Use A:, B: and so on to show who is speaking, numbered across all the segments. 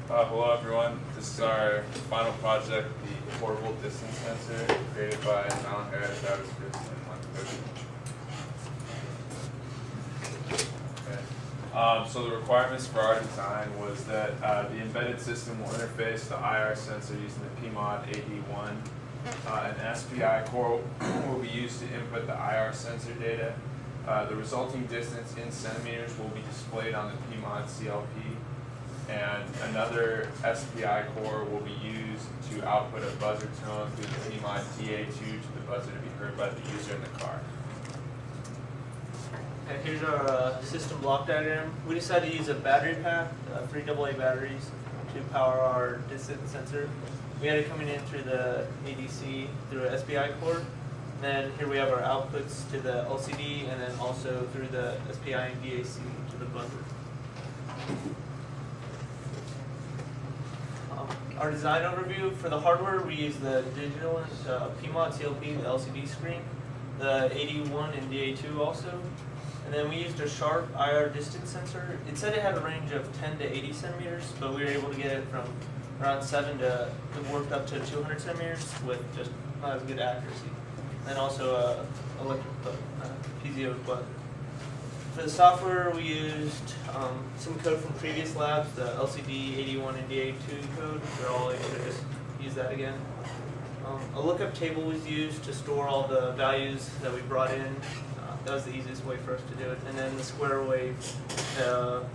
A: Hello everyone, this is our final project, the portable distance sensor created by Crist and Cocchi. Okay. So the requirements for our design was that the embedded system will interface the IR sensor using the PMOD AD1. An SPI core will be used to input the IR sensor data. The resulting distance in centimeters will be displayed on the PMOD CLP. And another SPI core will be used to output a buzzer tone through the PMOD DA2 to the buzzer to be heard by the user in the car.
B: And here's our system block diagram. We decided to use a battery pack, 3 AA batteries, to power our distance sensor. We had it coming in through the ADC through a SPI core. And then here we have our outputs to the LCD, and then also through the SPI and DAC to the buzzer. Our design overview for the hardware, we use the digital PMOD CLP, the LCD screen, the AD1 and DA2 also. And then we used a Sharp IR distance sensor. It said it had a range of 10 to 80 centimeters, but we were able to get it from around 7 to worked up to 200 centimeters with just not as good accuracy. And also a piezo buzzer. For the software, we used some code from previous labs, the LCD 81 and DA2 code. They're all able to just use that again. A lookup table was used to store all the values that we brought in. That was the easiest way for us to do it. And then the square wave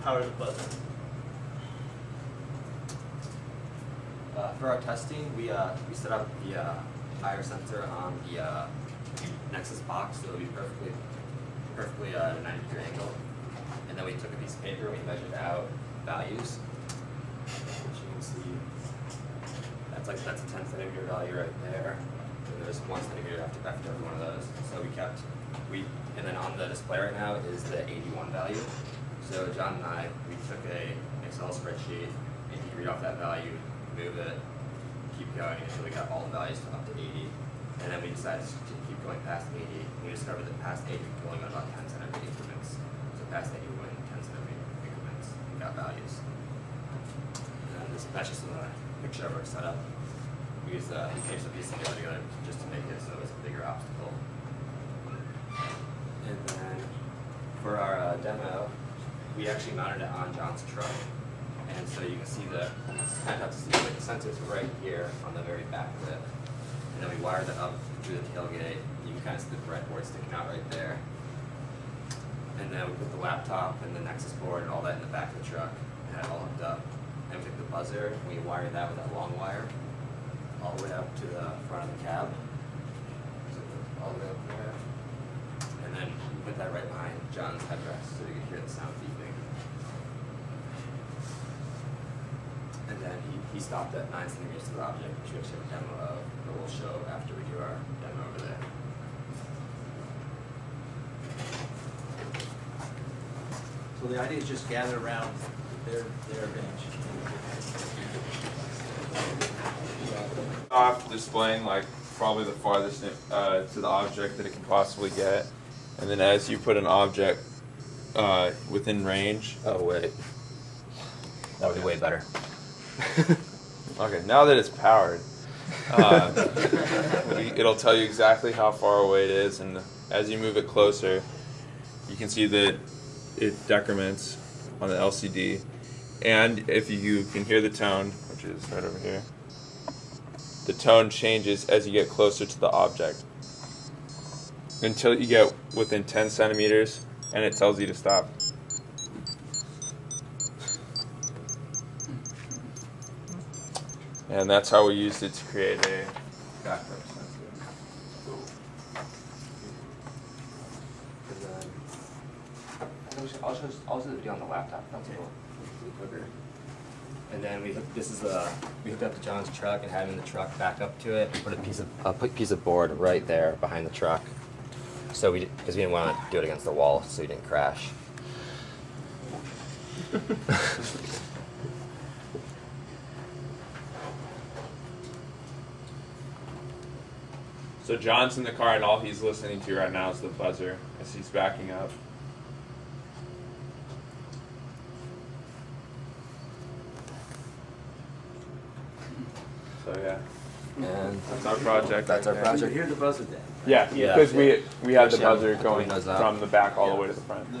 B: power the buzzer.
C: For our testing, we set up the IR sensor on the Nexus box, so it would be perfectly at a 90-degree angle. And then we took a piece of paper and we measured out values, which you can see. That's a 10 centimeter value right there. And there's 1 centimeter after every one of those. So and then on the display right now is the 81 value. So John and I, we took a Excel spreadsheet and you read off that value, move it, keep going until we got all the values up to 80. And then we decided to keep going past 80. We discovered that past 80 we only went about 10 centimeter increments. So past 80 we went in 10 centimeter increments and got values. And then that's just a picture of our setup. We used the piece together just to make it so it was a bigger obstacle. And then for our demo, we actually mounted it on John's truck. And so you can see the sensors right here on the very back of it. And then we wired that up through the tailgate. You can kind of see the breadboard sticking out right there. And then we put the laptop and the Nexus board and all that in the back of the truck and had it all hooked up. And we took the buzzer and we wired that with that long wire all the way up to the front of the cab. So all the way up there. And then we put that right behind John's headrest so you can hear the sound beeping. And then he stopped at 9 centimeters to the object, which we actually have a demo of that we'll show after we do our demo over there.
D: So the idea is just gather around their bench.
A: Off displaying like probably the farthest to the object that it can possibly get, and then as you put an object within range.
C: Oh wait, that would be way better.
A: Okay, now that it's powered, it'll tell you exactly how far away it is, and as you move it closer, you can see that it decrements on the LCD, and if you can hear the tone, which is right over here, the tone changes as you get closer to the object until you get within 10 centimeters, and it tells you to stop. And that's how we used it to create a backup sensor.
C: I'll show the video on the laptop. That's cool. Quicker. And then we hooked up to John's truck and had him in the truck, back up to it, and put a piece of board right there behind the truck. So because we didn't want to do it against the wall, so he didn't crash.
A: So John's in the car, and all he's listening to right now is the buzzer as he's backing up. So yeah,
C: And
A: that's our project.
C: that's our
A: right there.
D: You
C: project.
D: hear the buzzer then?
A: Yeah,
B: Yeah.
A: because we had the
C: Actually,
A: buzzer
C: I'm
A: going
C: pulling those out.
A: from the back all the
C: Yeah.
A: way to the front.
D: No.